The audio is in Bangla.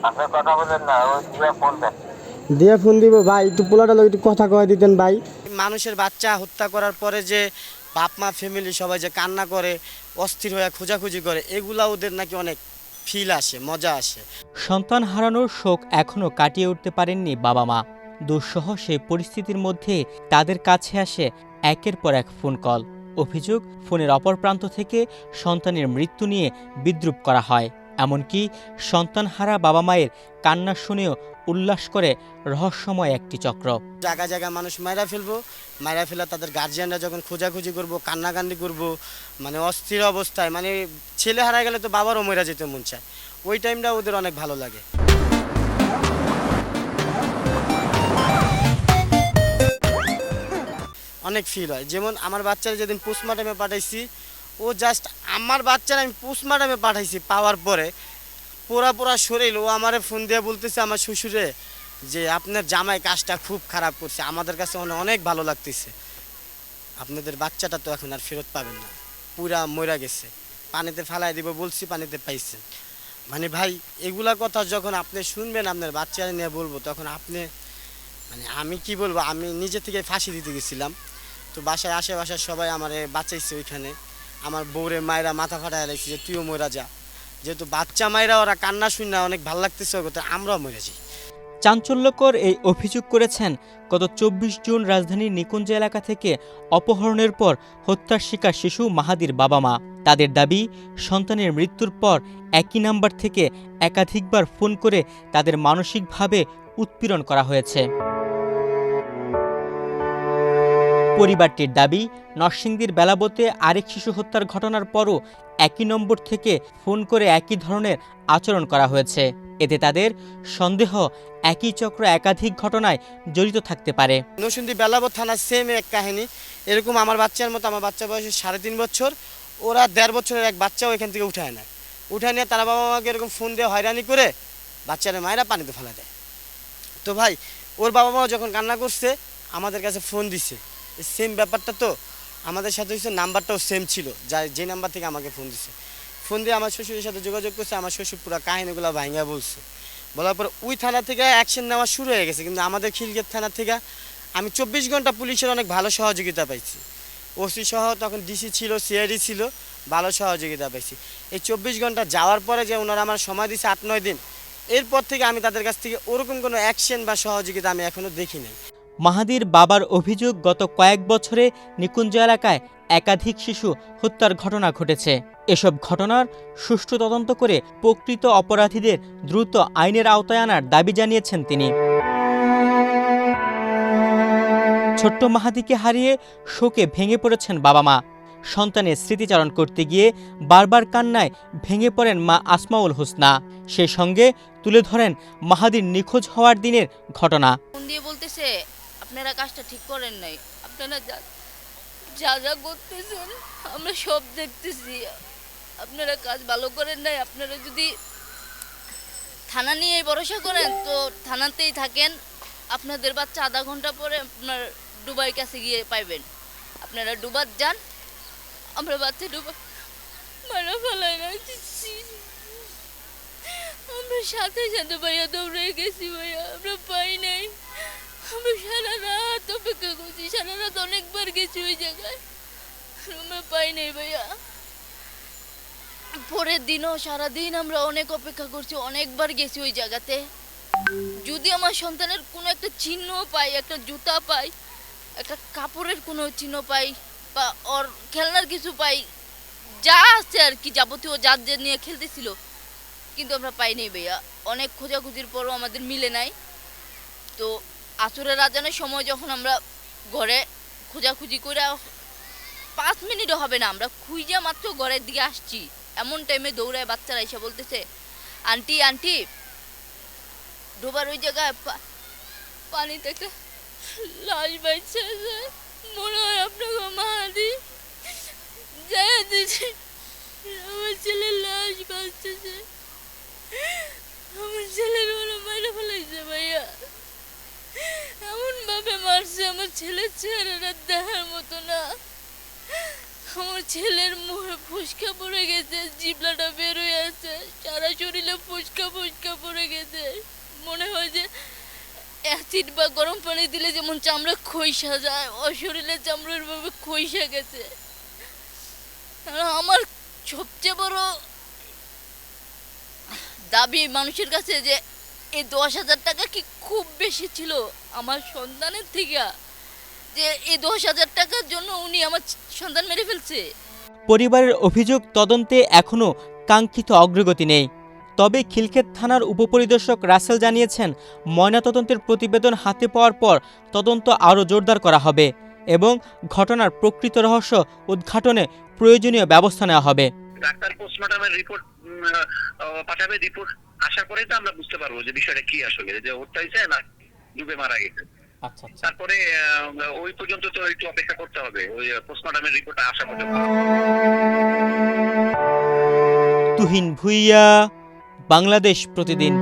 আপনি কথা বলেন না, ওই দিয়ে ফোন দেন। দিয়ে ফোন দিব ভাই, একটু পোলাটা লোক একটু কথা কয়ে দিতেন ভাই। মানুষের বাচ্চা হত্যা করার পরে যে বাপ মা ফ্যামিলি সবাই যে কান্না করে, অস্থির হয়ে খোঁজাখুঁজি করে, এগুলা ওদের নাকি অনেক ফিল আসে, মজা আসে। সন্তান হারানোর শোক এখনও কাটিয়ে উঠতে পারেননি বাবা মা। দুঃসহ সেই পরিস্থিতির মধ্যে তাদের কাছে আসে একের পর এক ফোন কল। অভিযোগ, ফোনের অপর প্রান্ত থেকে সন্তানের মৃত্যু নিয়ে বিদ্রূপ করা হয়। এমনকি সন্তানহারা বাবা মায়ের কান্না শুনেও উল্লাস করে রহস্যময় একটি চক্র। জায়গা জায়গায় মানুষ মাইরা ফেলবো, মাইরা ফেলা তাদের গার্জিয়ানরা যখন খোঁজাখুঁজি করবো, কান্নাকান্দি করবো, মানে অস্থির অবস্থায়, মানে ছেলে হারা গেলে তো বাবারও মরে যেতে মন চায়, ওই টাইমটা ওদের অনেক ভালো লাগে। অনেক ফিল হয়। যেমন আমার বাচ্চারা যেদিন পোস্টমর্টমে পাঠাইছি, ও জাস্ট আমার বাচ্চারা আমি পোস্টমর্টমে পাঠাইছি, পাওয়ার পরে পোড়া পোড়া শরীর, ও আমারে ফোন দিয়ে বলতেছে আমার শ্বশুরে যে আপনার জামাই কাজটা খুব খারাপ করছে, আমাদের কাছে অনেক ভালো লাগতেছে, আপনাদের বাচ্চাটা তো এখন আর ফেরত পাবেন না, পুরা মরা গেছে, পানিতে ফালাই দিব বলছি, পানিতে পাইছে। মানে ভাই, এগুলা কথা যখন আপনি শুনবেন, আপনার বাচ্চারা নিয়ে বলবো, তখন আপনি, মানে আমি কি বলবো, আমি নিজে থেকে ফাঁসি দিতে গেছিলাম, তো বাসায় আশেপাশের সবাই আমারে বাঁচাইছে। ওইখানে আমার বউরে মায়েরা মাথা ফাটাই লাগছে যে তুইও মরা যা, যেহেতু বাচ্চা মায়েরা ওরা কান্না শুনে অনেক ভালো লাগতেছে, আমরাও মরে যাই। চাঞ্চল্যকর এই অভিযোগ করেছেন গত ২৪ জুন রাজধানীর নিকুঞ্জ এলাকা থেকে অপহরণের পর হত্যার শিকার শিশু মাহাদির বাবা মা। তাদের দাবি, সন্তানের মৃত্যুর পর একই নাম্বার থেকে একাধিকবার ফোন করে তাদের মানসিকভাবে উৎপীড়ন করা হয়েছে। পরিবারটির দাবি, নরসিংদীর বেলাবতে আরেক শিশু হত্যার ঘটনার পরও একই নম্বর থেকে ফোন করে একই ধরনের আচরণ করা হয়েছে। এতে তাদের সন্দেহ একই চক্র একাধিক ঘটনায় জড়িত থাকতে পারে। নরসিংদী বেলাবত থানার সেম এক কাহিনী, এরকম আমার বাচ্চার মতো, আমার বাচ্চা বয়স 3.5 বছর, ওরা 1.5 বছরের এক বাচ্চাও এখান থেকে উঠায় না, উঠায় নিয়ে তারা বাবা মাকে এরকম ফোন দিয়ে হয়রানি করে বাচ্চারা মায়েরা পানিতে ফেলা দেয়। তো ভাই, ওর বাবা মাও যখন কান্না করছে আমাদের কাছে ফোন দিছে, সেম ব্যাপারটা তো আমাদের সাথে হচ্ছে, নাম্বারটাও সেম ছিল, যে নাম্বার থেকে আমাকে ফোন দিছে। ফোন দিয়ে আমার শ্বশুরের সাথে যোগাযোগ করছে, আমার শ্বশুর পুরো কাহিনীগুলো ভাঙা বলছে। বলার পর ওই থানা থেকে অ্যাকশন নেওয়া শুরু হয়ে গেছে, কিন্তু আমাদের খিলগেট থানা থেকে আমি 24 ঘন্টা পুলিশের অনেক ভালো সহযোগিতা পাইছি। ওসি সহ তখন ডিসি ছিল, সিআইডি ছিল, ভালো সহযোগিতা পাইছি। এই 24 ঘন্টা যাওয়ার পরে যে ওনারা আমার সময় দিছে 8-9 দিন, এরপর থেকে আমি তাদের কাছ থেকে ওরকম কোনো অ্যাকশন বা সহযোগিতা আমি এখনও দেখি নাই। মাহাদির বাবার অভিযোগ, গত কয়েক বছরে নিকুঞ্জ এলাকায় একাধিক শিশু হত্যার ঘটনা ঘটেছে। এসব ঘটনার সুষ্ঠু তদন্ত করে প্রকৃত অপরাধীদের দ্রুত আইনের আওতায় আনার দাবি জানিয়েছেন তিনি। ছোট্ট মাহাদিকে হারিয়ে শোকে ভেঙে পড়েছেন বাবা মা। সন্তানের স্মৃতিচারণ করতে গিয়ে বারবার কান্নায় ভেঙে পড়েন মা আসমাউল হোসনা। সেই সঙ্গে তুলে ধরেন মাহাদির নিখোঁজ হওয়ার দিনের ঘটনা। ফোন দিয়ে বলতেছে আপনারা কাজটা ঠিক করেন নাই, আপনারা যা যা যা করতেছেন আমরা সব দেখতেছি, আপনারা কাজ ভালো করেন নাই, আপনারা যদি থানা নিয়ে ভরসা করেন তো থানাতেই থাকেন, আপনাদের বাচ্চা আধা ঘন্টা পরে আপনার ডুবাই কাছে গিয়ে পাইবেন, আপনারা ডুবার যান, আমরা বাচ্চা ডুবা মারা ফেলাই রাখছি, আমরা সাথে সাথে ভাইয়া দৌড়ে গেছি, ভাইয়া আমরা পাই নাই, আমরা সারা রাত অপেক্ষা করছি, সারা রাত অনেকবার গেছি ওই জায়গায়, আমরা পাই নাই ভাইয়া। পরের দিনও সারাদিন আমরা অনেক অপেক্ষা করছি, অনেকবার গেছি ওই জায়গাতে, যদি আমার সন্তানের কোনো একটা চিহ্ন পাই, একটা জুতা পাই, একটা কাপড়ের কোনো চিহ্ন পাই, বা ওর খেলনার কিছু পাই, যা আছে আর কি যাবতীয় যা যে নিয়ে খেলতেছিল, কিন্তু আমরা পাই নাই ভাইয়া। অনেক খোঁজাখুঁজির পরও আমাদের মিলে নাই। তো আসরের আজানের সময় যখন আমরা ঘরে খোঁজাখুঁজি করে 5 মিনিটও হবে না, আমরা খুঁজে মাত্র ঘরের দিকে আসছি, এমন টাইমে দৌড়ায় বাচ্চারা এসে বলতেছে আন্টি আন্টি ডোবার ওই জায়গায় পানিতে একটা লাশ বাইছে, মনে হয় আপনাকে মাহাদি যায় দিচ্ছে, আমার ছেলের লাশ বাঁচতেছে, আমার ছেলের ওরা মারা ফেলাইছে ভাইয়া, এমন ভাবে মারছে আমার ছেলের চেহারাটা দেখার মতো না, আমার ছেলের মুখে ফুসকা পড়ে গেছে, জিবলাটা বের হয়ে আছে, সারা শরীরে ফুসকা ফুসকা পড়ে গেছে, অ্যাসিড বা গরম পানি দিলে যেমন চামড়া খইসা যায়, ওর শরীরে চামড়া এভাবে খইসা গেছে। আর আমার সবচেয়ে বড় দাবি মানুষের কাছে যে এই 10,000 টাকা কি খুব বেশি ছিল আমার সন্তানের থেকে, যে এই 10,000 টাকার জন্য উনি আমার সন্তান মেরে ফেলছে। পরিবারের অভিযোগ, তদন্তে এখনও কাঙ্ক্ষিত অগ্রগতি নেই। তবে খিলক্ষেত থানার উপপরিদর্শক রাসেল জানিয়েছেন, ময়নাতদন্তের প্রতিবেদন হাতে পাওয়ার পর তদন্ত আরও জোরদার করা হবে এবং ঘটনার প্রকৃত রহস্য উদ্ঘাটনে প্রয়োজনীয় ব্যবস্থা নেওয়া হবে। ডাক্তার পোস্টমর্টমের রিপোর্ট পাঠাবে, রিপোর্ট আশা করে তো আমরা বুঝতে পারবো যে বিষয়টা কি, আসলে যে হত্যা হয়েছে না ডুবে মারা গেছে। আচ্ছা, তারপরে ওই পর্যন্ত তো একটু অপেক্ষা করতে হবে, ওই পোস্টমর্টমের রিপোর্টটা আশা করতে। তুহিন ভুইয়া, বাংলাদেশ প্রতিদিন।